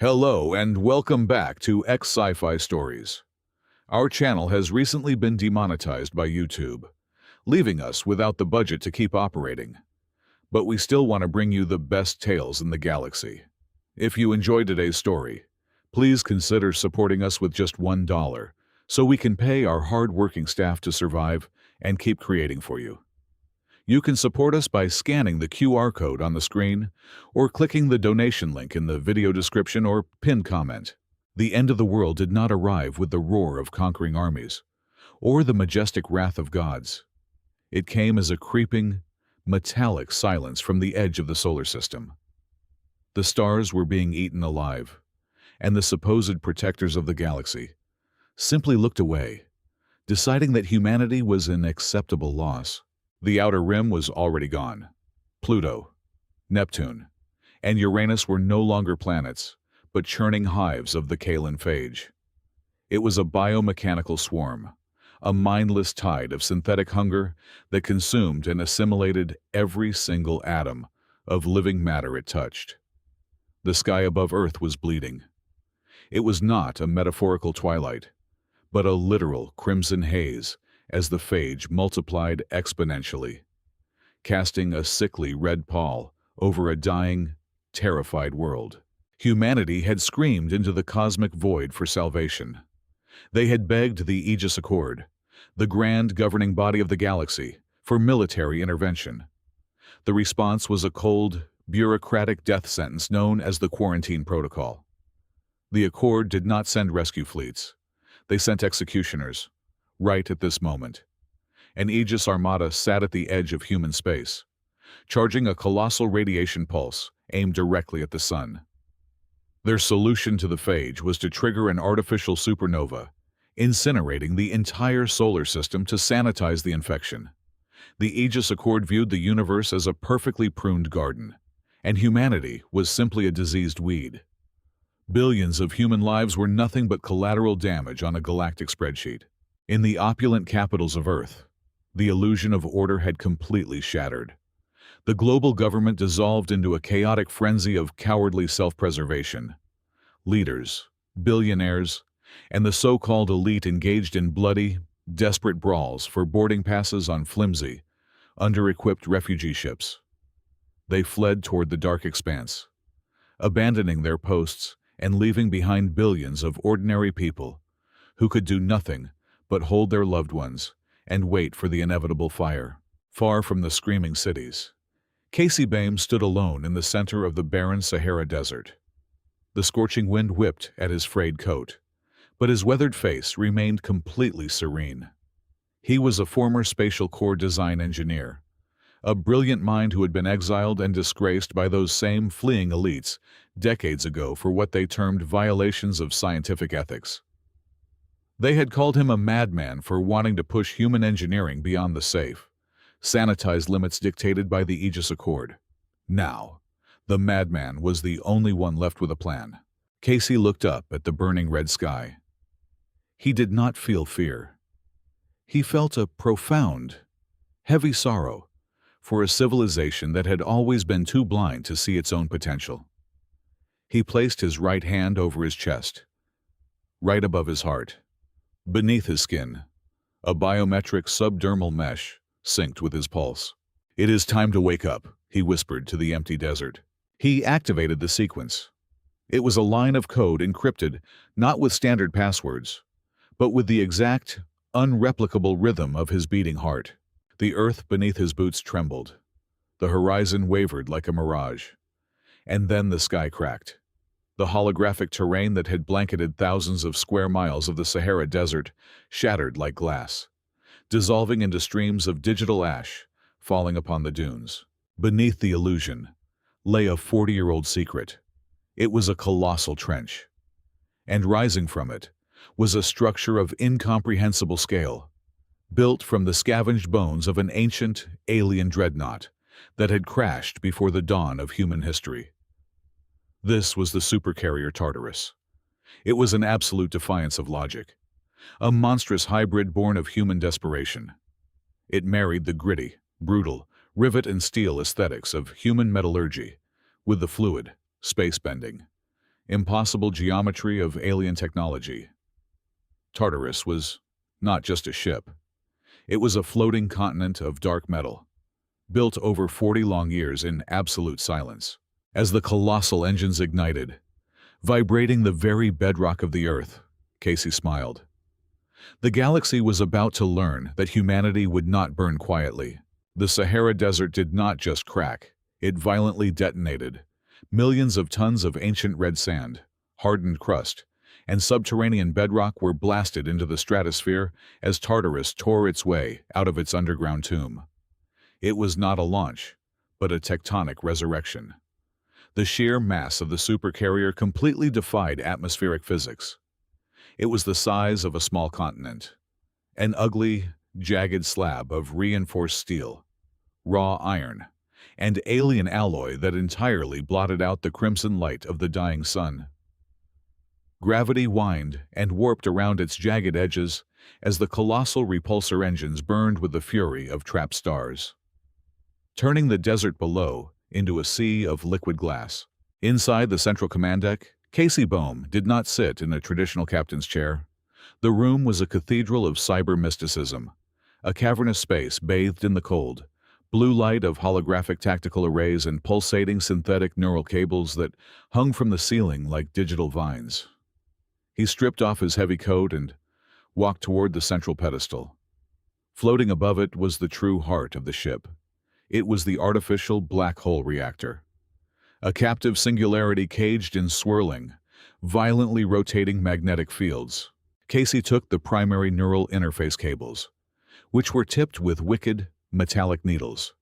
Hello and welcome back to Sci-fi Stories. Our channel has recently been demonetized by YouTube, leaving us without the budget to keep operating. But we still want to bring you the best tales in the galaxy. If you enjoyed today's story, please consider supporting us with just $1 so we can pay our hard-working staff to survive and keep creating for you. You can support us by scanning the QR code on the screen or clicking the donation link in the video description or pinned comment. The end of the world did not arrive with the roar of conquering armies or the majestic wrath of gods. It came as a creeping, metallic silence from the edge of the solar system. The stars were being eaten alive, and the supposed protectors of the galaxy simply looked away, deciding that humanity was an acceptable loss. The outer rim was already gone. Pluto, Neptune, and Uranus were no longer planets, but churning hives of the Kalan phage. It was a biomechanical swarm, a mindless tide of synthetic hunger that consumed and assimilated every single atom of living matter it touched. The sky above Earth was bleeding. It was not a metaphorical twilight, but a literal crimson haze as the phage multiplied exponentially, casting a sickly red pall over a dying, terrified world. Humanity had screamed into the cosmic void for salvation. They had begged the Aegis Accord, the grand governing body of the galaxy, for military intervention. The response was a cold, bureaucratic death sentence known as the Quarantine Protocol. The Accord did not send rescue fleets. They sent executioners. Right at this moment, an Aegis armada sat at the edge of human space, charging a colossal radiation pulse aimed directly at the sun. Their solution to the phage was to trigger an artificial supernova, incinerating the entire solar system to sanitize the infection. The Aegis Accord viewed the universe as a perfectly pruned garden, and humanity was simply a diseased weed. Billions of human lives were nothing but collateral damage on a galactic spreadsheet. In the opulent capitals of Earth, the illusion of order had completely shattered. The global government dissolved into a chaotic frenzy of cowardly self-preservation. Leaders, billionaires, and the so-called elite engaged in bloody, desperate brawls for boarding passes on flimsy, under-equipped refugee ships. They fled toward the dark expanse, abandoning their posts and leaving behind billions of ordinary people who could do nothing but hold their loved ones and wait for the inevitable fire. Far from the screaming cities, Casey Baim stood alone in the center of the barren Sahara Desert. The scorching wind whipped at his frayed coat, but his weathered face remained completely serene. He was a former Spatial Corps design engineer, a brilliant mind who had been exiled and disgraced by those same fleeing elites decades ago for what they termed violations of scientific ethics. They had called him a madman for wanting to push human engineering beyond the safe, sanitized limits dictated by the Aegis Accord. Now, the madman was the only one left with a plan. Casey looked up at the burning red sky. He did not feel fear. He felt a profound, heavy sorrow for a civilization that had always been too blind to see its own potential. He placed his right hand over his chest, right above his heart. Beneath his skin, a biometric subdermal mesh synced with his pulse. "It is time to wake up," he whispered to the empty desert. He activated the sequence. It was a line of code encrypted not with standard passwords, but with the exact, unreplicable rhythm of his beating heart. The earth beneath his boots trembled. The horizon wavered like a mirage. And then the sky cracked. The holographic terrain that had blanketed thousands of square miles of the Sahara Desert shattered like glass, dissolving into streams of digital ash falling upon the dunes. Beneath the illusion lay a 40-year-old secret. It was a colossal trench, and rising from it was a structure of incomprehensible scale, built from the scavenged bones of an ancient, alien dreadnought that had crashed before the dawn of human history. This was the Supercarrier Tartarus. It was an absolute defiance of logic, a monstrous hybrid born of human desperation. It married the gritty, brutal, rivet and steel aesthetics of human metallurgy with the fluid, space-bending, impossible geometry of alien technology. Tartarus was not just a ship. It was a floating continent of dark metal, built over 40 long years in absolute silence. As the colossal engines ignited, vibrating the very bedrock of the Earth, Casey smiled. The galaxy was about to learn that humanity would not burn quietly. The Sahara Desert did not just crack, it violently detonated. Millions of tons of ancient red sand, hardened crust, and subterranean bedrock were blasted into the stratosphere as Tartarus tore its way out of its underground tomb. It was not a launch, but a tectonic resurrection. The sheer mass of the Supercarrier completely defied atmospheric physics. It was the size of a small continent. An ugly, jagged slab of reinforced steel, raw iron, and alien alloy that entirely blotted out the crimson light of the dying sun. Gravity whined and warped around its jagged edges as the colossal repulsor engines burned with the fury of trapped stars, turning the desert below into a sea of liquid glass. Inside the central command deck, Casey Bohm did not sit in a traditional captain's chair. The room was a cathedral of cyber mysticism, a cavernous space bathed in the cold, blue light of holographic tactical arrays and pulsating synthetic neural cables that hung from the ceiling like digital vines. He stripped off his heavy coat and walked toward the central pedestal. Floating above it was the true heart of the ship. It was the artificial black hole reactor, a captive singularity caged in swirling, violently rotating magnetic fields. Casey took the primary neural interface cables, which were tipped with wicked, metallic needles,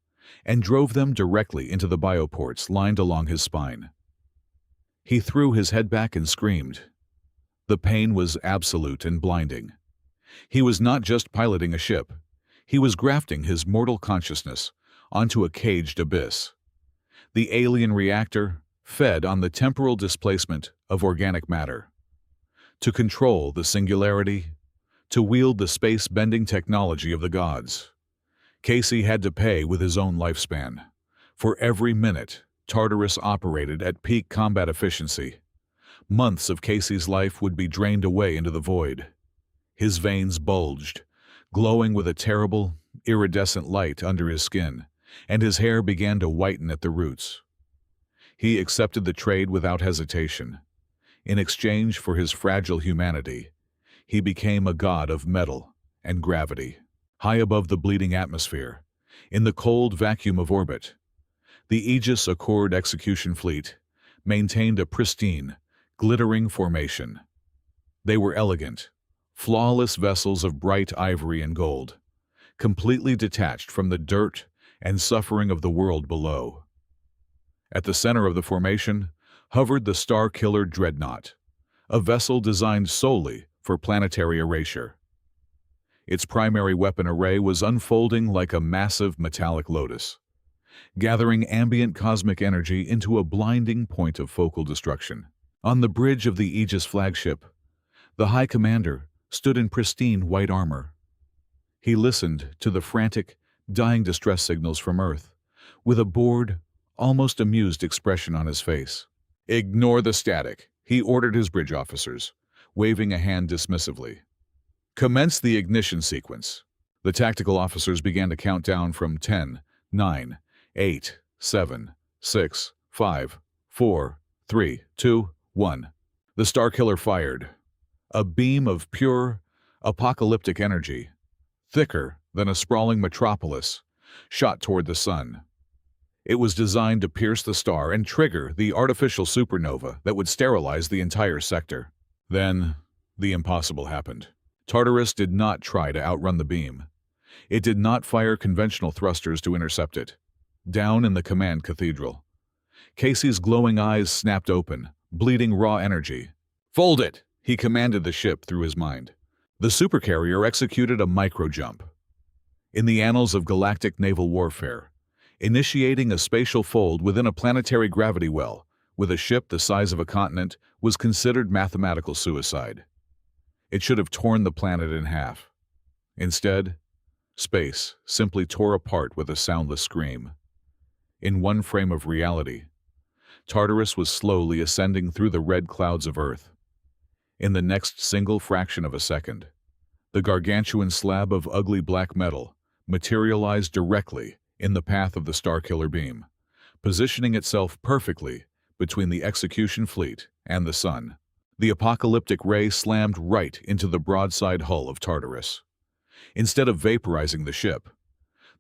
and drove them directly into the bioports lined along his spine. He threw his head back and screamed. The pain was absolute and blinding. He was not just piloting a ship. He was grafting his mortal consciousness onto a caged abyss. The alien reactor fed on the temporal displacement of organic matter. To control the singularity, to wield the space-bending technology of the gods, Casey had to pay with his own lifespan. For every minute, Tartarus operated at peak combat efficiency. Months of Casey's life would be drained away into the void. His veins bulged, glowing with a terrible, iridescent light under his skin, and his hair began to whiten at the roots. He accepted the trade without hesitation. In exchange for his fragile humanity, he became a god of metal and gravity. High above the bleeding atmosphere, in the cold vacuum of orbit, the Aegis Accord execution fleet maintained a pristine, glittering formation. They were elegant, flawless vessels of bright ivory and gold, completely detached from the dirt and suffering of the world below. At the center of the formation hovered the Star-Killer Dreadnought, a vessel designed solely for planetary erasure. Its primary weapon array was unfolding like a massive metallic lotus, gathering ambient cosmic energy into a blinding point of focal destruction. On the bridge of the Aegis flagship, the High Commander stood in pristine white armor. He listened to the frantic, dying distress signals from Earth, with a bored, almost amused expression on his face. "Ignore the static," he ordered his bridge officers, waving a hand dismissively. "Commence the ignition sequence." The tactical officers began to count down from 10, 9, 8, 7, 6, 5, 4, 3, 2, 1. The Starkiller fired. A beam of pure, apocalyptic energy, thicker than a sprawling metropolis, shot toward the sun. It was designed to pierce the star and trigger the artificial supernova that would sterilize the entire sector. Then, the impossible happened. Tartarus did not try to outrun the beam. It did not fire conventional thrusters to intercept it. Down in the command cathedral, Casey's glowing eyes snapped open, bleeding raw energy. "Fold it!" he commanded the ship through his mind. The Supercarrier executed a micro-jump. In the annals of galactic naval warfare, initiating a spatial fold within a planetary gravity well with a ship the size of a continent was considered mathematical suicide. It should have torn the planet in half. Instead, space simply tore apart with a soundless scream. In one frame of reality, Tartarus was slowly ascending through the red clouds of Earth. In the next single fraction of a second, the gargantuan slab of ugly black metal materialized directly in the path of the Starkiller beam, positioning itself perfectly between the execution fleet and the sun. The apocalyptic ray slammed right into the broadside hull of Tartarus. Instead of vaporizing the ship,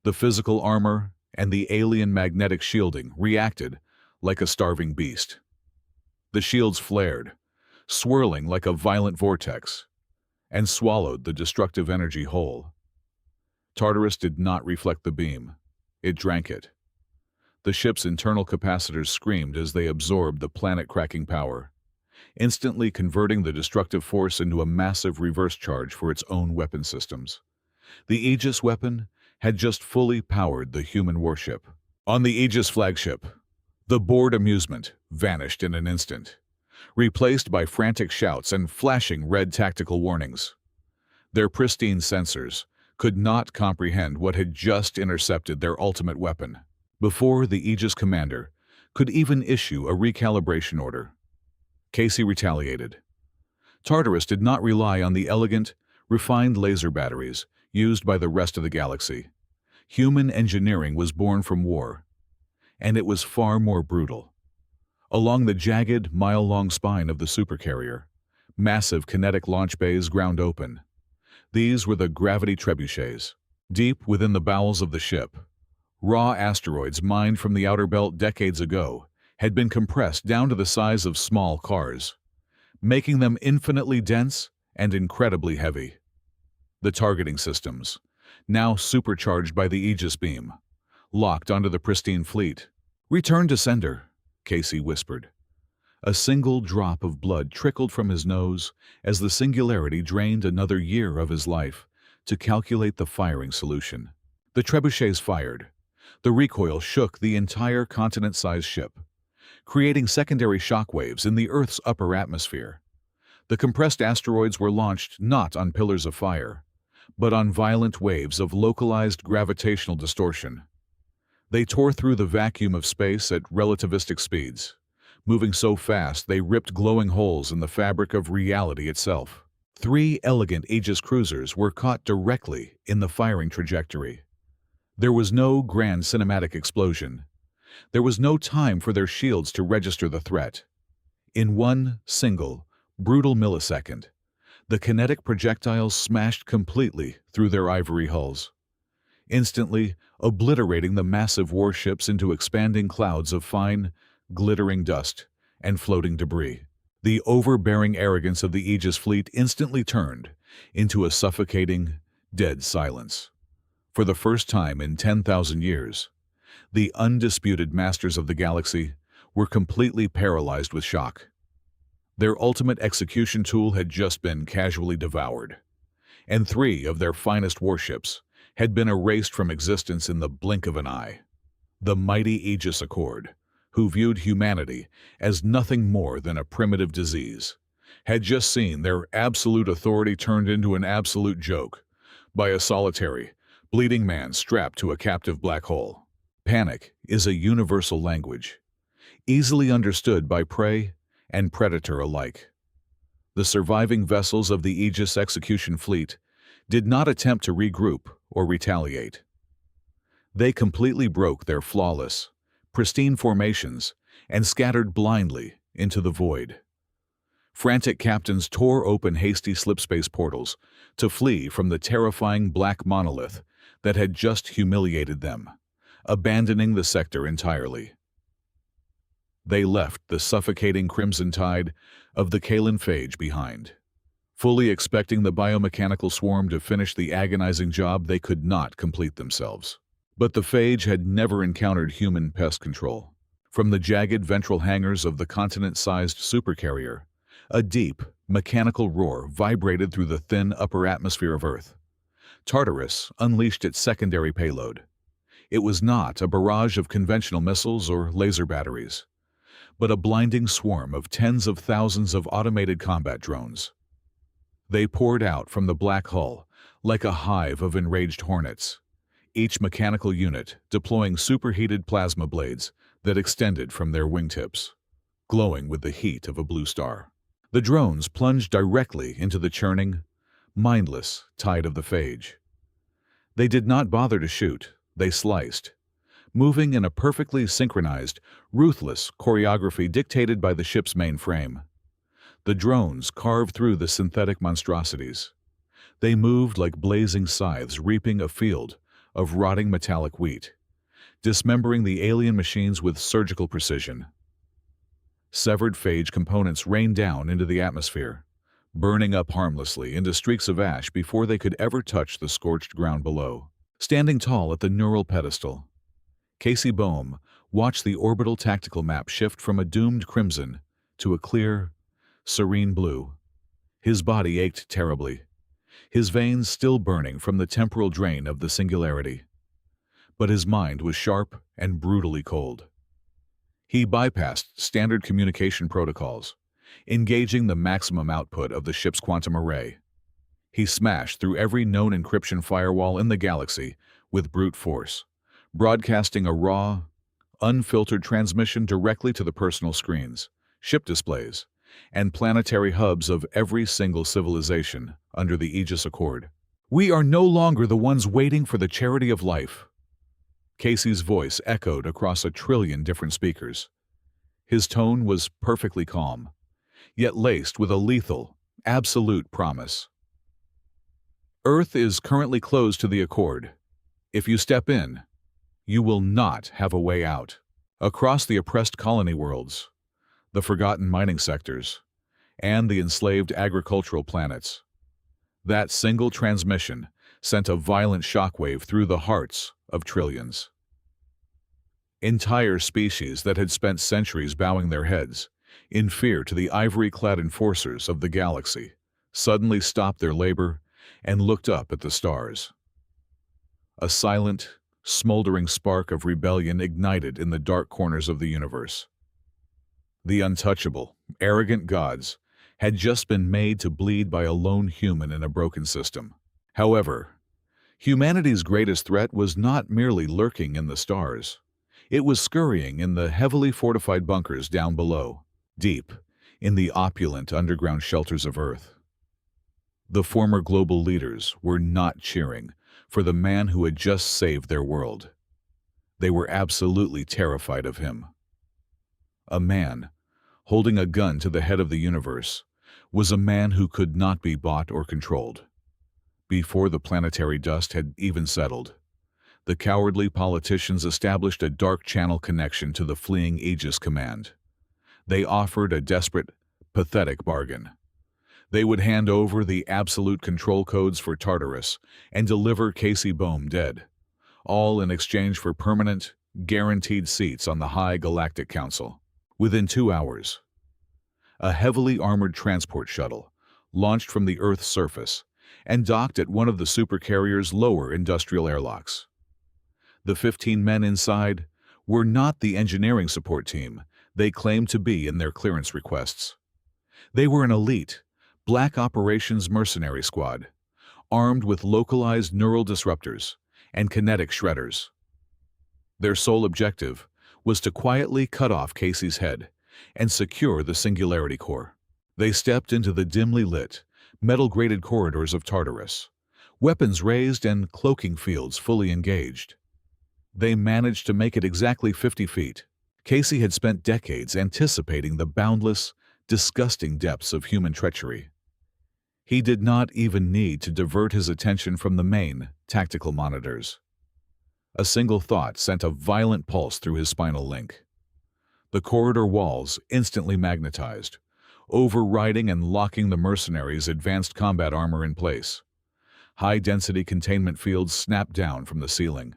the physical armor and the alien magnetic shielding reacted like a starving beast. The shields flared, swirling like a violent vortex, and swallowed the destructive energy whole. Tartarus did not reflect the beam. It drank it. The ship's internal capacitors screamed as they absorbed the planet-cracking power, instantly converting the destructive force into a massive reverse charge for its own weapon systems. The Aegis weapon had just fully powered the human warship. On the Aegis flagship, the bored amusement vanished in an instant, replaced by frantic shouts and flashing red tactical warnings. Their pristine sensors could not comprehend what had just intercepted their ultimate weapon. Before the Aegis commander could even issue a recalibration order, Casey retaliated. Tartarus did not rely on the elegant, refined laser batteries used by the rest of the galaxy. Human engineering was born from war, and it was far more brutal. Along the jagged, mile-long spine of the Supercarrier, massive kinetic launch bays ground open. These were the gravity trebuchets. Deep within the bowels of the ship, raw asteroids mined from the outer belt decades ago had been compressed down to the size of small cars, making them infinitely dense and incredibly heavy. The targeting systems, now supercharged by the Aegis beam, locked onto the pristine fleet. "Return to sender," Casey whispered. A single drop of blood trickled from his nose as the Singularity drained another year of his life to calculate the firing solution. The trebuchets fired. The recoil shook the entire continent-sized ship, creating secondary shockwaves in the Earth's upper atmosphere. The compressed asteroids were launched not on pillars of fire, but on violent waves of localized gravitational distortion. They tore through the vacuum of space at relativistic speeds, moving so fast they ripped glowing holes in the fabric of reality itself. 3 elegant Aegis cruisers were caught directly in the firing trajectory. There was no grand cinematic explosion. There was no time for their shields to register the threat. In one single, brutal millisecond, the kinetic projectiles smashed completely through their ivory hulls, instantly obliterating the massive warships into expanding clouds of fine, glittering dust and floating debris. The overbearing arrogance of the Aegis fleet instantly turned into a suffocating, dead silence. For the first time in 10,000 years, the undisputed masters of the galaxy were completely paralyzed with shock. Their ultimate execution tool had just been casually devoured, and 3 of their finest warships had been erased from existence in the blink of an eye. The mighty Aegis Accord, who viewed humanity as nothing more than a primitive disease, had just seen their absolute authority turned into an absolute joke by a solitary, bleeding man strapped to a captive black hole. Panic is a universal language, easily understood by prey and predator alike. The surviving vessels of the Aegis execution fleet did not attempt to regroup or retaliate. They completely broke their flawless, pristine formations and scattered blindly into the void. Frantic captains tore open hasty slipspace portals to flee from the terrifying black monolith that had just humiliated them, abandoning the sector entirely. They left the suffocating crimson tide of the Kalan phage behind, fully expecting the biomechanical swarm to finish the agonizing job they could not complete themselves. But the phage had never encountered human pest control. From the jagged ventral hangars of the continent-sized Supercarrier, a deep, mechanical roar vibrated through the thin upper atmosphere of Earth. Tartarus unleashed its secondary payload. It was not a barrage of conventional missiles or laser batteries, but a blinding swarm of tens of thousands of automated combat drones. They poured out from the black hull like a hive of enraged hornets, each mechanical unit deploying superheated plasma blades that extended from their wingtips. glowing with the heat of a blue star. The drones plunged directly into the churning, mindless tide of the phage. They did not bother to shoot, they sliced, moving in a perfectly synchronized, ruthless choreography dictated by the ship's main frame. The drones carved through the synthetic monstrosities. They moved like blazing scythes reaping a field of rotting metallic wheat, dismembering the alien machines with surgical precision. Severed phage components rained down into the atmosphere, burning up harmlessly into streaks of ash before they could ever touch the scorched ground below. Standing tall at the neural pedestal, Casey Bohm watched the orbital tactical map shift from a doomed crimson to a clear, serene blue. His body ached terribly, his veins still burning from the temporal drain of the singularity. But his mind was sharp and brutally cold. He bypassed standard communication protocols, engaging the maximum output of the ship's quantum array. He smashed through every known encryption firewall in the galaxy with brute force, broadcasting a raw, unfiltered transmission directly to the personal screens, ship displays, and planetary hubs of every single civilization under the Aegis Accord. "We are no longer the ones waiting for the charity of life." Casey's voice echoed across a trillion different speakers. His tone was perfectly calm, yet laced with a lethal, absolute promise. "Earth is currently closed to the Accord. If you step in, you will not have a way out." Across the oppressed colony worlds, the forgotten mining sectors, and the enslaved agricultural planets, that single transmission sent a violent shockwave through the hearts of trillions. Entire species that had spent centuries bowing their heads, in fear to the ivory-clad enforcers of the galaxy, suddenly stopped their labor and looked up at the stars. A silent, smoldering spark of rebellion ignited in the dark corners of the universe. The untouchable, arrogant gods had just been made to bleed by a lone human in a broken system. However, humanity's greatest threat was not merely lurking in the stars. It was scurrying in the heavily fortified bunkers down below, deep in the opulent underground shelters of Earth. The former global leaders were not cheering for the man who had just saved their world. They were absolutely terrified of him. A man, holding a gun to the head of the universe, was a man who could not be bought or controlled. Before the planetary dust had even settled, the cowardly politicians established a dark channel connection to the fleeing Aegis command. They offered a desperate, pathetic bargain. They would hand over the absolute control codes for Tartarus and deliver Casey Bohm dead, all in exchange for permanent, guaranteed seats on the High Galactic Council. Within 2 hours, a heavily armored transport shuttle launched from the Earth's surface and docked at one of the Supercarrier's lower industrial airlocks. The 15 men inside were not the engineering support team they claimed to be in their clearance requests. They were an elite, black operations mercenary squad, armed with localized neural disruptors and kinetic shredders. Their sole objective was to quietly cut off Casey's head and secure the Singularity Core. They stepped into the dimly lit, metal-grated corridors of Tartarus, weapons raised and cloaking fields fully engaged. They managed to make it exactly 50 feet. Casey had spent decades anticipating the boundless, disgusting depths of human treachery. He did not even need to divert his attention from the main, tactical monitors. A single thought sent a violent pulse through his spinal link. The corridor walls instantly magnetized, overriding and locking the mercenaries' advanced combat armor in place. High-density containment fields snapped down from the ceiling,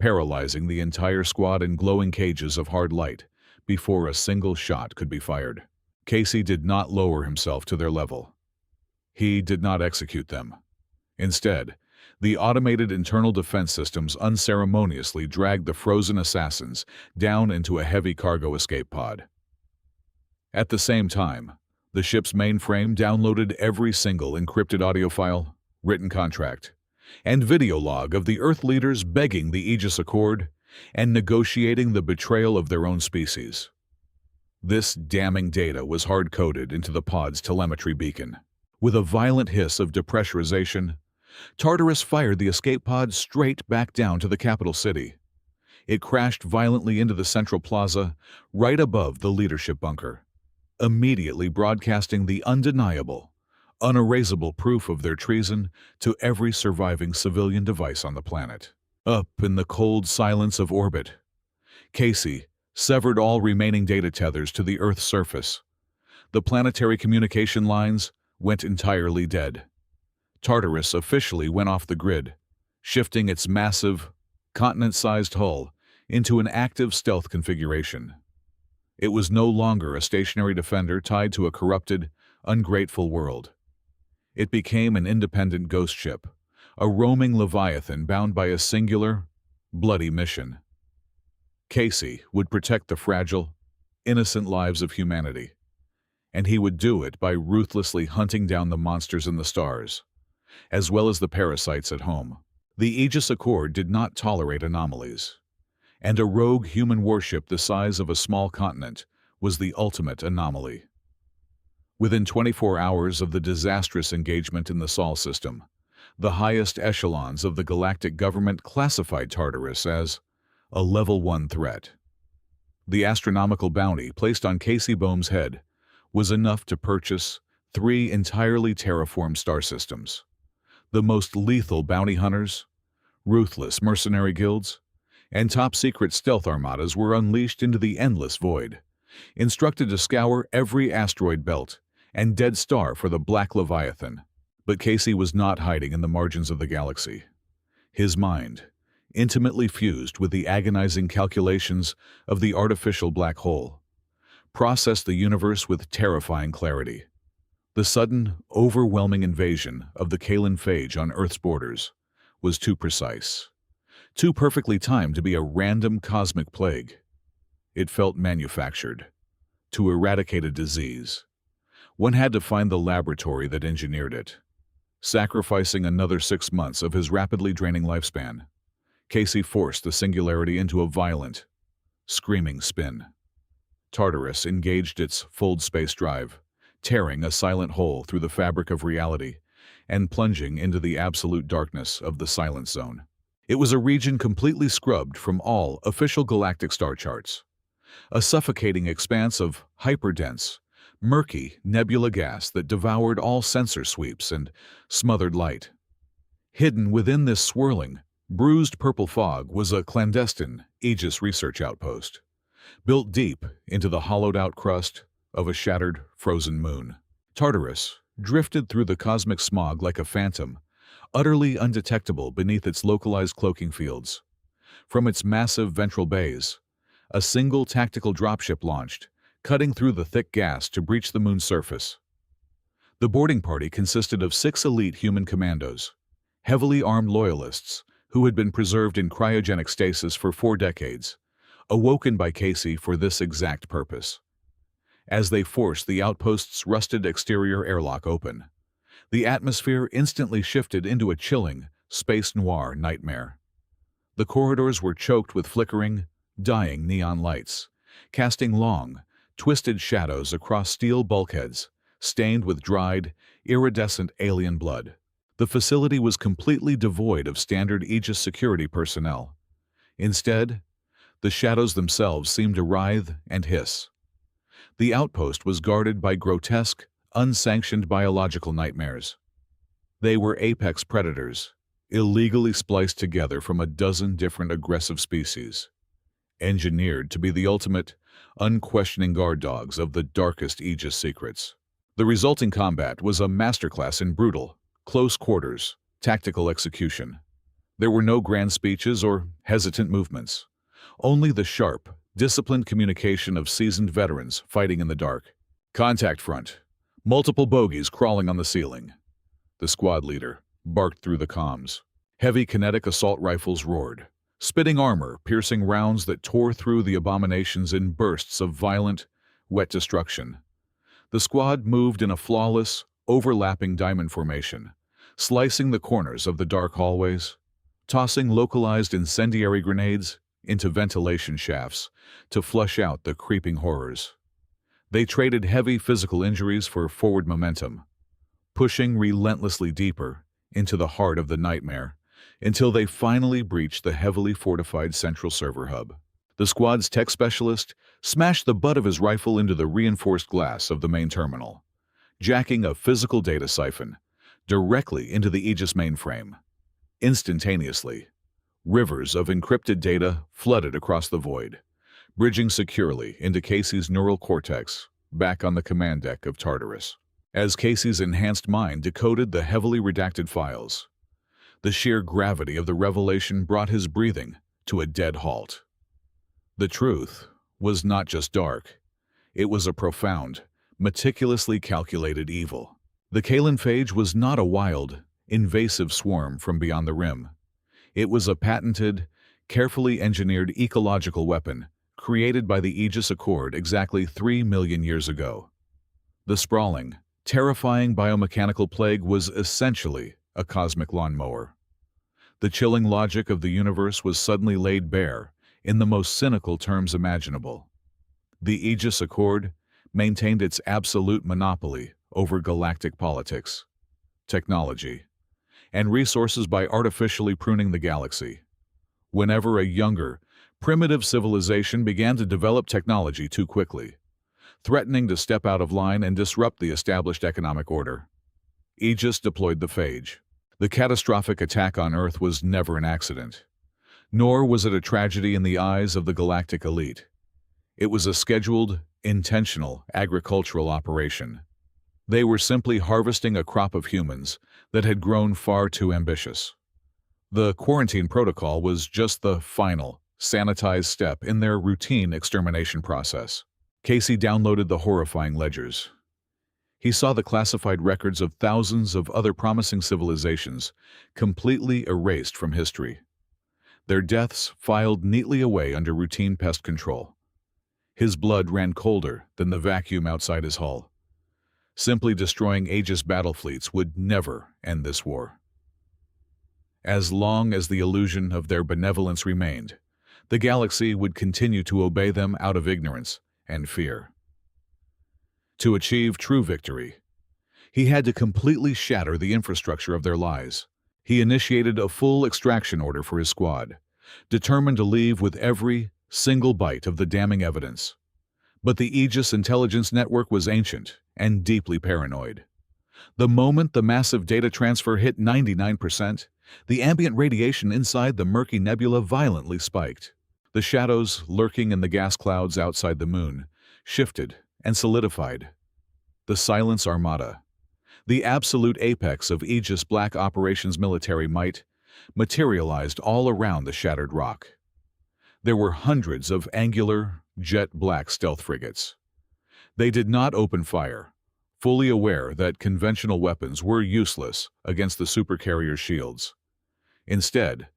paralyzing the entire squad in glowing cages of hard light before a single shot could be fired. Casey did not lower himself to their level. He did not execute them. Instead, the automated internal defense systems unceremoniously dragged the frozen assassins down into a heavy cargo escape pod. At the same time, the ship's mainframe downloaded every single encrypted audio file, written contract, and video log of the Earth leaders begging the Aegis Accord and negotiating the betrayal of their own species. This damning data was hard-coded into the pod's telemetry beacon. With a violent hiss of depressurization, Tartarus fired the escape pod straight back down to the capital city. It crashed violently into the central plaza, right above the leadership bunker, immediately broadcasting the undeniable, unerasable proof of their treason to every surviving civilian device on the planet. Up in the cold silence of orbit, Casey severed all remaining data tethers to the Earth's surface. The planetary communication lines went entirely dead. Tartarus officially went off the grid, shifting its massive, continent-sized hull into an active stealth configuration. It was no longer a stationary defender tied to a corrupted, ungrateful world. It became an independent ghost ship, a roaming leviathan bound by a singular, bloody mission. Casey would protect the fragile, innocent lives of humanity, and he would do it by ruthlessly hunting down the monsters in the stars, as well as the parasites at home. The Aegis Accord did not tolerate anomalies, and a rogue human warship the size of a small continent was the ultimate anomaly. Within 24 hours of the disastrous engagement in the Sol system, the highest echelons of the galactic government classified Tartarus as a Level 1 threat. The astronomical bounty placed on Casey Boehm's head was enough to purchase 3 entirely terraformed star systems. The most lethal bounty hunters, ruthless mercenary guilds, and top-secret stealth armadas were unleashed into the endless void, instructed to scour every asteroid belt and dead star for the Black Leviathan. But Casey was not hiding in the margins of the galaxy. His mind, intimately fused with the agonizing calculations of the artificial black hole, processed the universe with terrifying clarity. The sudden, overwhelming invasion of the Kalan phage on Earth's borders was too precise, too perfectly timed to be a random cosmic plague. It felt manufactured. To eradicate a disease, one had to find the laboratory that engineered it. Sacrificing another 6 months of his rapidly draining lifespan, Casey forced the singularity into a violent, screaming spin. Tartarus engaged its fold space drive, tearing a silent hole through the fabric of reality and plunging into the absolute darkness of the silence zone. It was a region completely scrubbed from all official galactic star charts, a suffocating expanse of hyperdense, murky nebula gas that devoured all sensor sweeps and smothered light. Hidden within this swirling, bruised purple fog was a clandestine Aegis research outpost, built deep into the hollowed-out crust of a shattered, frozen moon. Tartarus drifted through the cosmic smog like a phantom, utterly undetectable beneath its localized cloaking fields. From its massive ventral bays, a single tactical dropship launched, cutting through the thick gas to breach the moon's surface. The boarding party consisted of 6 elite human commandos, heavily armed loyalists who had been preserved in cryogenic stasis for 4 decades, awoken by Casey for this exact purpose. As they forced the outpost's rusted exterior airlock open, the atmosphere instantly shifted into a chilling, space noir nightmare. The corridors were choked with flickering, dying neon lights, casting long, twisted shadows across steel bulkheads, stained with dried, iridescent alien blood. The facility was completely devoid of standard Aegis security personnel. Instead, the shadows themselves seemed to writhe and hiss. The outpost was guarded by grotesque, unsanctioned biological nightmares. They were apex predators, illegally spliced together from a dozen different aggressive species, engineered to be the ultimate, unquestioning guard dogs of the darkest Aegis secrets. The resulting combat was a masterclass in brutal, close quarters, tactical execution. There were no grand speeches or hesitant movements, only the sharp, disciplined communication of seasoned veterans fighting in the dark. Contact front. Multiple bogies crawling on the ceiling. The squad leader barked through the comms. Heavy kinetic assault rifles roared, spitting armor piercing rounds that tore through the abominations in bursts of violent, wet destruction. The squad moved in a flawless, overlapping diamond formation, slicing the corners of the dark hallways, tossing localized incendiary grenades into ventilation shafts to flush out the creeping horrors. They traded heavy physical injuries for forward momentum, pushing relentlessly deeper into the heart of the nightmare until they finally breached the heavily fortified central server hub. The squad's tech specialist smashed the butt of his rifle into the reinforced glass of the main terminal, jacking a physical data siphon directly into the Aegis mainframe. Instantaneously, rivers of encrypted data flooded across the void, bridging securely into Casey's neural cortex back on the command deck of Tartarus. As Casey's enhanced mind decoded the heavily redacted files, the sheer gravity of the revelation brought his breathing to a dead halt. The truth was not just dark, it was a profound, meticulously calculated evil. The Kalen phage was not a wild, invasive swarm from beyond the rim. It was a patented, carefully engineered ecological weapon created by the Aegis Accord exactly 3 million years ago. The sprawling, terrifying biomechanical plague was essentially a cosmic lawnmower. The chilling logic of the universe was suddenly laid bare in the most cynical terms imaginable. The Aegis Accord maintained its absolute monopoly over galactic politics, technology, and resources by artificially pruning the galaxy. Whenever a younger, primitive civilization began to develop technology too quickly, threatening to step out of line and disrupt the established economic order, Aegis deployed the phage. The catastrophic attack on Earth was never an accident, nor was it a tragedy in the eyes of the galactic elite. It was a scheduled, intentional agricultural operation. They were simply harvesting a crop of humans that had grown far too ambitious. The quarantine protocol was just the final, sanitized step in their routine extermination process. Casey downloaded the horrifying ledgers. He saw the classified records of thousands of other promising civilizations completely erased from history. Their deaths filed neatly away under routine pest control. His blood ran colder than the vacuum outside his hull. Simply destroying Aegis battle fleets would never end this war. As long as the illusion of their benevolence remained, the galaxy would continue to obey them out of ignorance and fear. To achieve true victory, he had to completely shatter the infrastructure of their lies. He initiated a full extraction order for his squad, determined to leave with every single bite of the damning evidence. But the Aegis intelligence network was ancient and deeply paranoid. The moment the massive data transfer hit 99%, the ambient radiation inside the murky nebula violently spiked. The shadows lurking in the gas clouds outside the moon shifted and solidified. The Silence Armada, the absolute apex of Aegis Black Operations military might, materialized all around the shattered rock. There were hundreds of angular, jet-black stealth frigates. They did not open fire, fully aware that conventional weapons were useless against the Supercarrier's shields. Instead,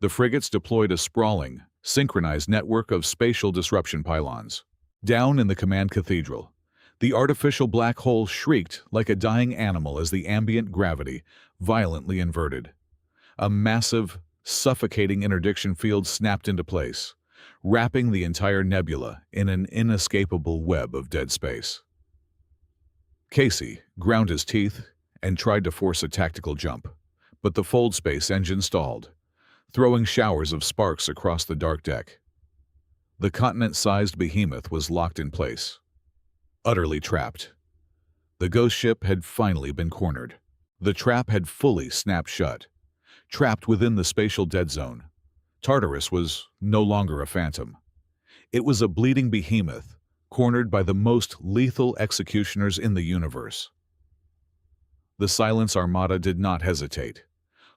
the frigates deployed a sprawling, synchronized network of spatial disruption pylons. Down in the command cathedral, the artificial black hole shrieked like a dying animal as the ambient gravity violently inverted. A massive, suffocating interdiction field snapped into place, wrapping the entire nebula in an inescapable web of dead space. Casey ground his teeth and tried to force a tactical jump, but the fold space engine stalled, throwing showers of sparks across the dark deck. The continent-sized behemoth was locked in place, utterly trapped. The ghost ship had finally been cornered. The trap had fully snapped shut. Trapped within the spatial dead zone, Tartarus was no longer a phantom. It was a bleeding behemoth, cornered by the most lethal executioners in the universe. The Silence Armada did not hesitate.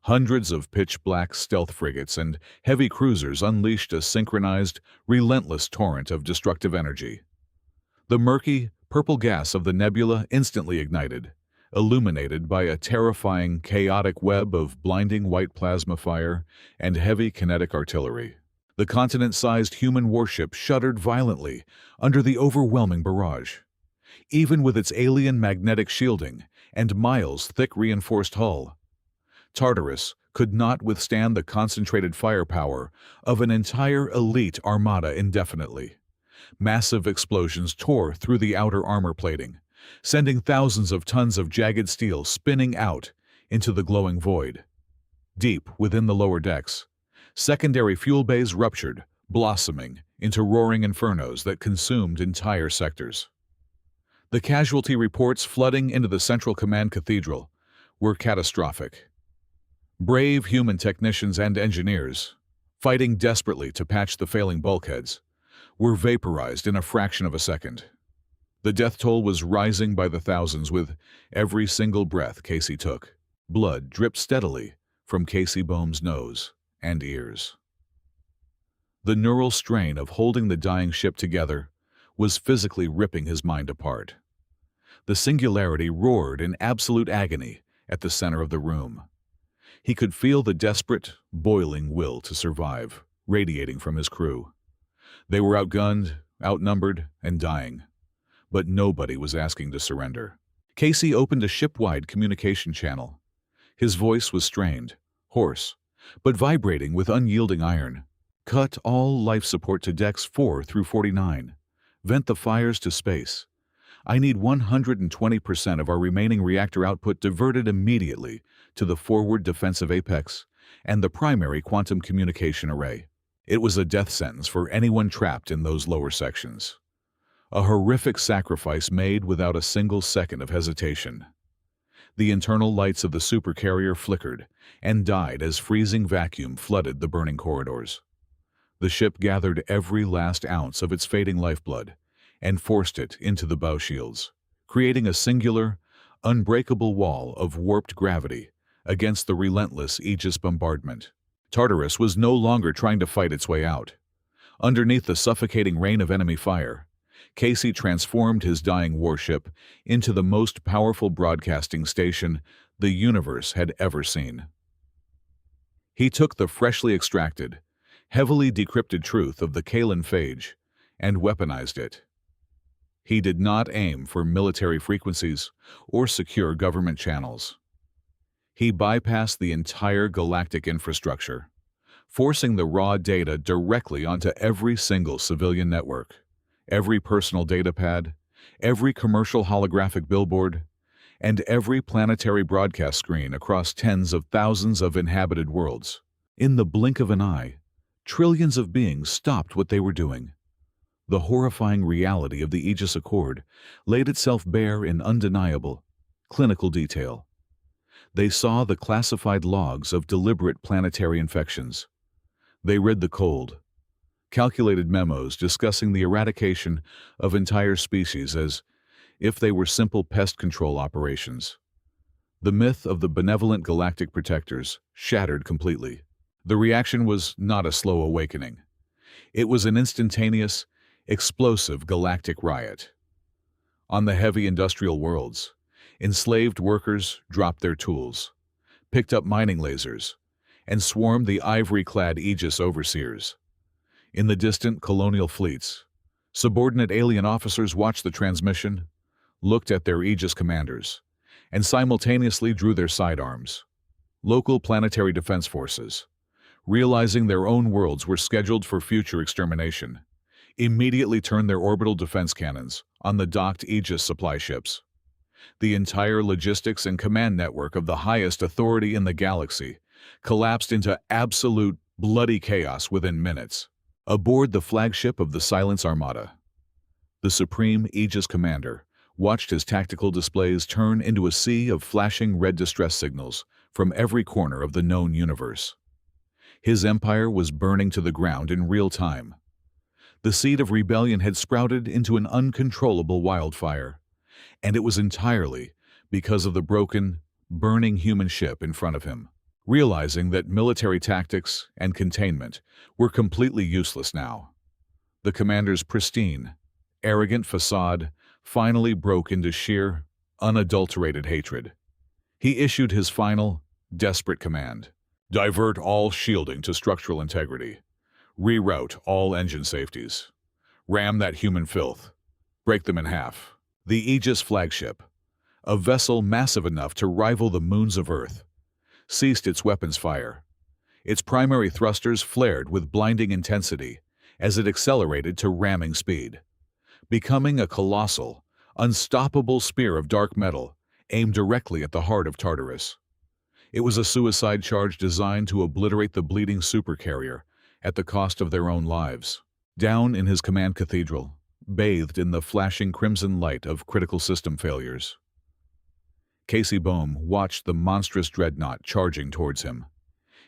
Hundreds of pitch-black stealth frigates and heavy cruisers unleashed a synchronized, relentless torrent of destructive energy. The murky, purple gas of the nebula instantly ignited, illuminated by a terrifying, chaotic web of blinding white plasma fire and heavy kinetic artillery. The continent-sized human warship shuddered violently under the overwhelming barrage. Even with its alien magnetic shielding and miles-thick reinforced hull, Tartarus could not withstand the concentrated firepower of an entire elite armada indefinitely. Massive explosions tore through the outer armor plating, sending thousands of tons of jagged steel spinning out into the glowing void. Deep within the lower decks, secondary fuel bays ruptured, blossoming into roaring infernos that consumed entire sectors. The casualty reports flooding into the Central Command Cathedral were catastrophic. Brave human technicians and engineers, fighting desperately to patch the failing bulkheads, were vaporized in a fraction of a second. The death toll was rising by the thousands with every single breath Casey took. Blood dripped steadily from Casey Boehm's nose and ears. The neural strain of holding the dying ship together was physically ripping his mind apart. The singularity roared in absolute agony at the center of the room. He could feel the desperate, boiling will to survive radiating from his crew. They were outgunned, outnumbered, and dying, but nobody was asking to surrender. Casey opened a ship-wide communication channel. His voice was strained, hoarse, but vibrating with unyielding iron. Cut all life support to decks 4 through 49. Vent the fires to space. I need 120% of our remaining reactor output diverted immediately to the forward defensive apex and the primary quantum communication array. It was a death sentence for anyone trapped in those lower sections. A horrific sacrifice made without a single second of hesitation. The internal lights of the Supercarrier flickered and died as freezing vacuum flooded the burning corridors. The ship gathered every last ounce of its fading lifeblood and forced it into the bow shields, creating a singular, unbreakable wall of warped gravity against the relentless Aegis bombardment. Tartarus was no longer trying to fight its way out. Underneath the suffocating rain of enemy fire, Casey transformed his dying warship into the most powerful broadcasting station the universe had ever seen. He took the freshly extracted, heavily decrypted truth of the Kalan phage and weaponized it. He did not aim for military frequencies or secure government channels. He bypassed the entire galactic infrastructure, forcing the raw data directly onto every single civilian network, every personal data pad, every commercial holographic billboard, and every planetary broadcast screen across tens of thousands of inhabited worlds. In the blink of an eye, trillions of beings stopped what they were doing. The horrifying reality of the Aegis Accord laid itself bare in undeniable, clinical detail. They saw the classified logs of deliberate planetary infections. They read the cold, calculated memos discussing the eradication of entire species as if they were simple pest control operations. The myth of the benevolent galactic protectors shattered completely. The reaction was not a slow awakening. It was an instantaneous, explosive galactic riot. On the heavy industrial worlds, enslaved workers dropped their tools, picked up mining lasers, and swarmed the ivory-clad Aegis overseers. In the distant colonial fleets, subordinate alien officers watched the transmission, looked at their Aegis commanders, and simultaneously drew their sidearms. Local planetary defense forces, realizing their own worlds were scheduled for future extermination, immediately turned their orbital defense cannons on the docked Aegis supply ships. The entire logistics and command network of the highest authority in the galaxy collapsed into absolute bloody chaos within minutes. Aboard the flagship of the Silence Armada, the Supreme Aegis Commander watched his tactical displays turn into a sea of flashing red distress signals from every corner of the known universe. His empire was burning to the ground in real time. The seed of rebellion had sprouted into an uncontrollable wildfire, and it was entirely because of the broken, burning human ship in front of him. Realizing that military tactics and containment were completely useless now, the commander's pristine, arrogant facade finally broke into sheer, unadulterated hatred. He issued his final, desperate command: divert all shielding to structural integrity, reroute all engine safeties, ram that human filth, break them in half. The Aegis flagship, a vessel massive enough to rival the moons of Earth, ceased its weapons fire. Its primary thrusters flared with blinding intensity as it accelerated to ramming speed, becoming a colossal, unstoppable spear of dark metal aimed directly at the heart of Tartarus. It was a suicide charge designed to obliterate the bleeding supercarrier at the cost of their own lives. Down in his command cathedral, bathed in the flashing crimson light of critical system failures, Casey Bohm watched the monstrous dreadnought charging towards him.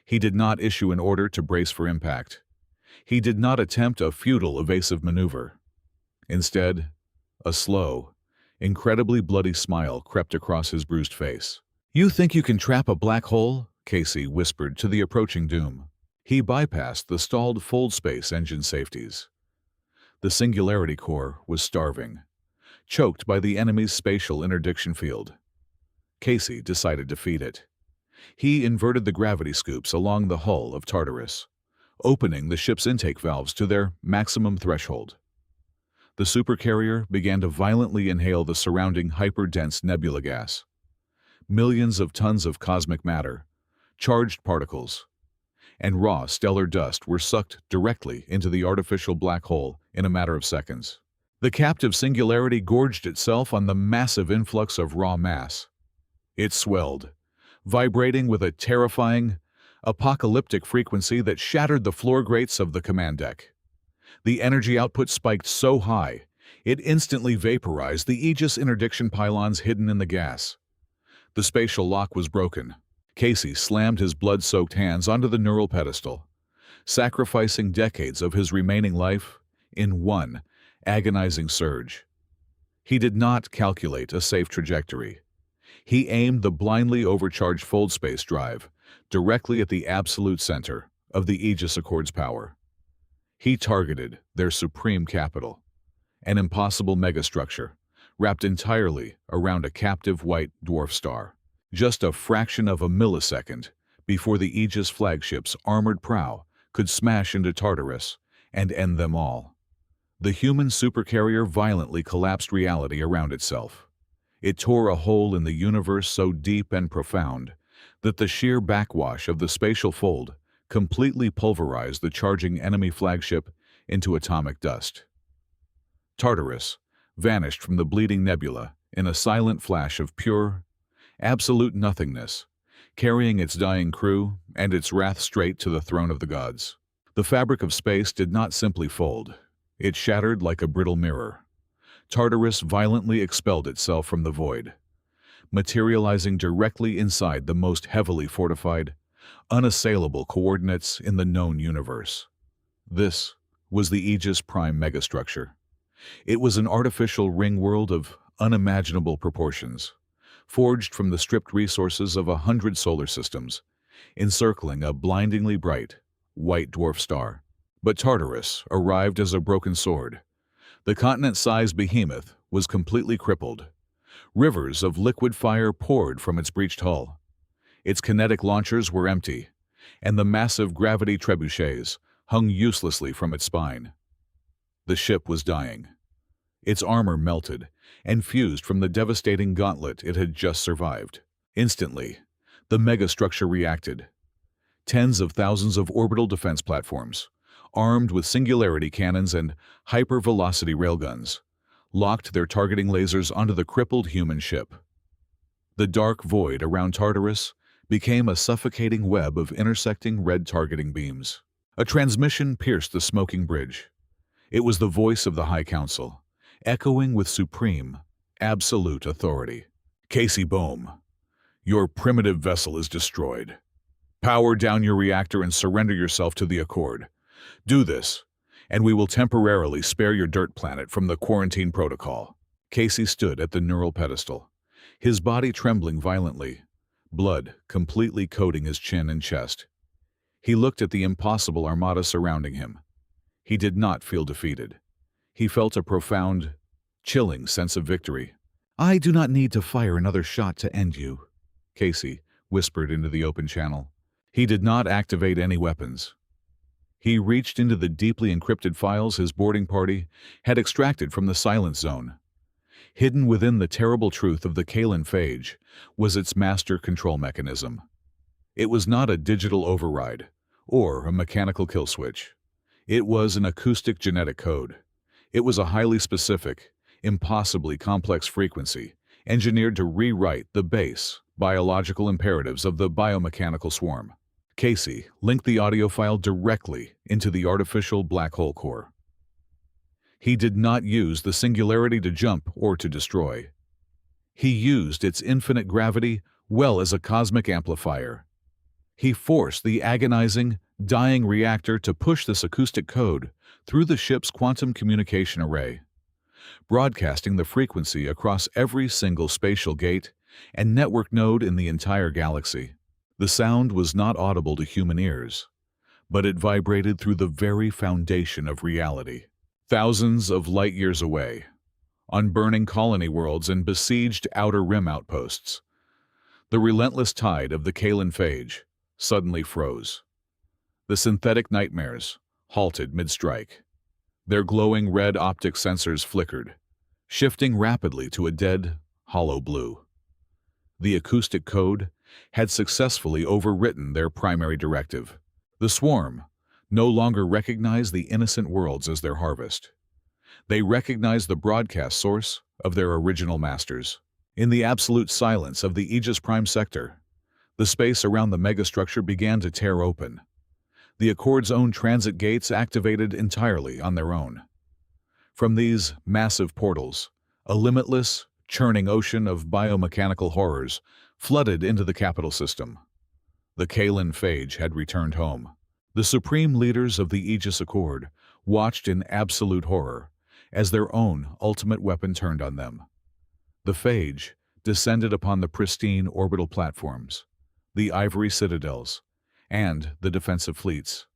He did not issue an order to brace for impact. He did not attempt a futile evasive maneuver. Instead, a slow, incredibly bloody smile crept across his bruised face. "You think you can trap a black hole?" Casey whispered to the approaching doom. He bypassed the stalled fold space engine safeties. The Singularity Core was starving, choked by the enemy's spatial interdiction field. Casey decided to feed it. He inverted the gravity scoops along the hull of Tartarus, opening the ship's intake valves to their maximum threshold. The supercarrier began to violently inhale the surrounding hyper-dense nebula gas. Millions of tons of cosmic matter, charged particles, and raw stellar dust were sucked directly into the artificial black hole in a matter of seconds. The captive singularity gorged itself on the massive influx of raw mass. It swelled, vibrating with a terrifying, apocalyptic frequency that shattered the floor grates of the command deck. The energy output spiked so high, it instantly vaporized the Aegis interdiction pylons hidden in the gas. The spatial lock was broken. Casey slammed his blood-soaked hands onto the neural pedestal, sacrificing decades of his remaining life in one agonizing surge. He did not calculate a safe trajectory. He aimed the blindly overcharged fold space drive directly at the absolute center of the Aegis Accord's power. He targeted their supreme capital, an impossible megastructure wrapped entirely around a captive white dwarf star. Just a fraction of a millisecond before the Aegis flagship's armored prow could smash into Tartarus and end them all. The human supercarrier violently collapsed reality around itself. It tore a hole in the universe so deep and profound that the sheer backwash of the spatial fold completely pulverized the charging enemy flagship into atomic dust. Tartarus vanished from the bleeding nebula in a silent flash of pure, absolute nothingness, carrying its dying crew and its wrath straight to the throne of the gods. The fabric of space did not simply fold. It shattered like a brittle mirror. Tartarus violently expelled itself from the void, materializing directly inside the most heavily fortified, unassailable coordinates in the known universe. This was the Aegis Prime megastructure. It was an artificial ring world of unimaginable proportions, forged from the stripped resources of 100 solar systems, encircling a blindingly bright, white dwarf star. But Tartarus arrived as a broken sword. The continent-sized behemoth was completely crippled. Rivers of liquid fire poured from its breached hull. Its kinetic launchers were empty, and the massive gravity trebuchets hung uselessly from its spine. The ship was dying. Its armor melted and fused from the devastating gauntlet it had just survived. Instantly, the megastructure reacted. Tens of thousands of orbital defense platforms, armed with singularity cannons and hyper-velocity railguns, locked their targeting lasers onto the crippled human ship. The dark void around Tartarus became a suffocating web of intersecting red targeting beams. A transmission pierced the smoking bridge. It was the voice of the High Council, echoing with supreme, absolute authority. "Casey Bohm, your primitive vessel is destroyed. Power down your reactor and surrender yourself to the Accord. Do this, and we will temporarily spare your dirt planet from the quarantine protocol." Casey stood at the neural pedestal, his body trembling violently, blood completely coating his chin and chest. He looked at the impossible armada surrounding him. He did not feel defeated. He felt a profound, chilling sense of victory. "I do not need to fire another shot to end you," Casey whispered into the open channel. He did not activate any weapons. He reached into the deeply encrypted files his boarding party had extracted from the silence zone. Hidden within the terrible truth of the Kalan phage was its master control mechanism. It was not a digital override or a mechanical kill switch. It was an acoustic genetic code. It was a highly specific, impossibly complex frequency, engineered to rewrite the base, biological imperatives of the biomechanical swarm. Casey linked the audio file directly into the artificial black hole core. He did not use the singularity to jump or to destroy. He used its infinite gravity well as a cosmic amplifier. He forced the agonizing, dying reactor to push this acoustic code through the ship's quantum communication array, broadcasting the frequency across every single spatial gate and network node in the entire galaxy. The sound was not audible to human ears, but it vibrated through the very foundation of reality. Thousands of light years away, on burning colony worlds and besieged outer rim outposts, the relentless tide of the Kalen phage suddenly froze. The synthetic nightmares halted mid-strike. Their glowing red optic sensors flickered, shifting rapidly to a dead, hollow blue. The acoustic code had successfully overwritten their primary directive. The swarm no longer recognized the innocent worlds as their harvest. They recognized the broadcast source of their original masters. In the absolute silence of the Aegis Prime sector, the space around the megastructure began to tear open. The Accord's own transit gates activated entirely on their own. From these massive portals, a limitless, churning ocean of biomechanical horrors flooded into the capital system. The Kalen phage had returned home. The supreme leaders of the Aegis Accord watched in absolute horror as their own ultimate weapon turned on them. The phage descended upon the pristine orbital platforms, the ivory citadels, and the defensive fleets.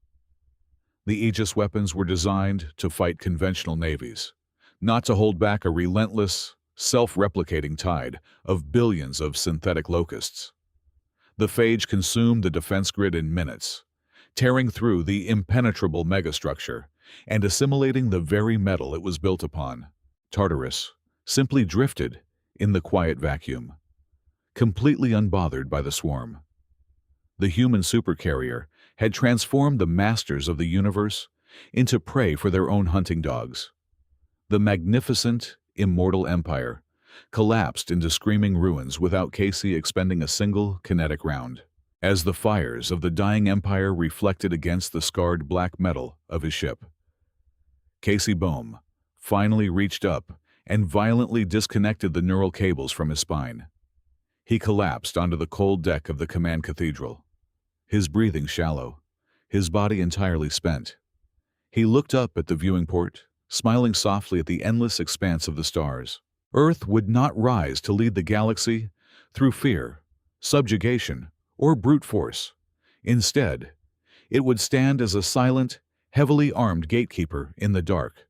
The Aegis weapons were designed to fight conventional navies, not to hold back a relentless, self-replicating tide of billions of synthetic locusts. The phage consumed the defense grid in minutes, tearing through the impenetrable megastructure and assimilating the very metal it was built upon. Tartarus simply drifted in the quiet vacuum, completely unbothered by the swarm. The human supercarrier had transformed the masters of the universe into prey for their own hunting dogs. The magnificent, immortal empire collapsed into screaming ruins without Casey expending a single kinetic round. As the fires of the dying empire reflected against the scarred black metal of his ship, Casey Bohm finally reached up and violently disconnected the neural cables from his spine. He collapsed onto the cold deck of the command cathedral, his breathing shallow, his body entirely spent. He looked up at the viewing port, smiling softly at the endless expanse of the stars. Earth would not rise to lead the galaxy through fear, subjugation, or brute force. Instead, it would stand as a silent, heavily armed gatekeeper in the dark,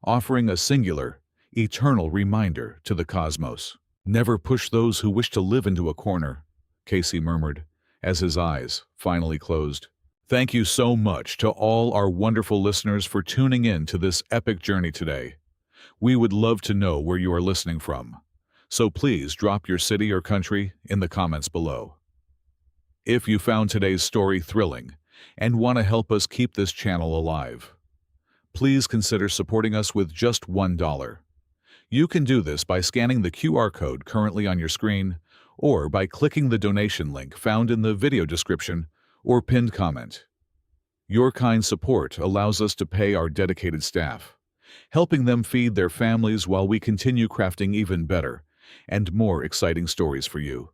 offering a singular, eternal reminder to the cosmos. "Never push those who wish to live into a corner," Casey murmured, as his eyes finally closed. Thank you so much to all our wonderful listeners for tuning in to this epic journey today. We would love to know where you are listening from, so please drop your city or country in the comments below. If you found today's story thrilling and want to help us keep this channel alive, please consider supporting us with just $1. You can do this by scanning the QR code currently on your screen or by clicking the donation link found in the video description or pinned comment. Your kind support allows us to pay our dedicated staff, helping them feed their families while we continue crafting even better and more exciting stories for you.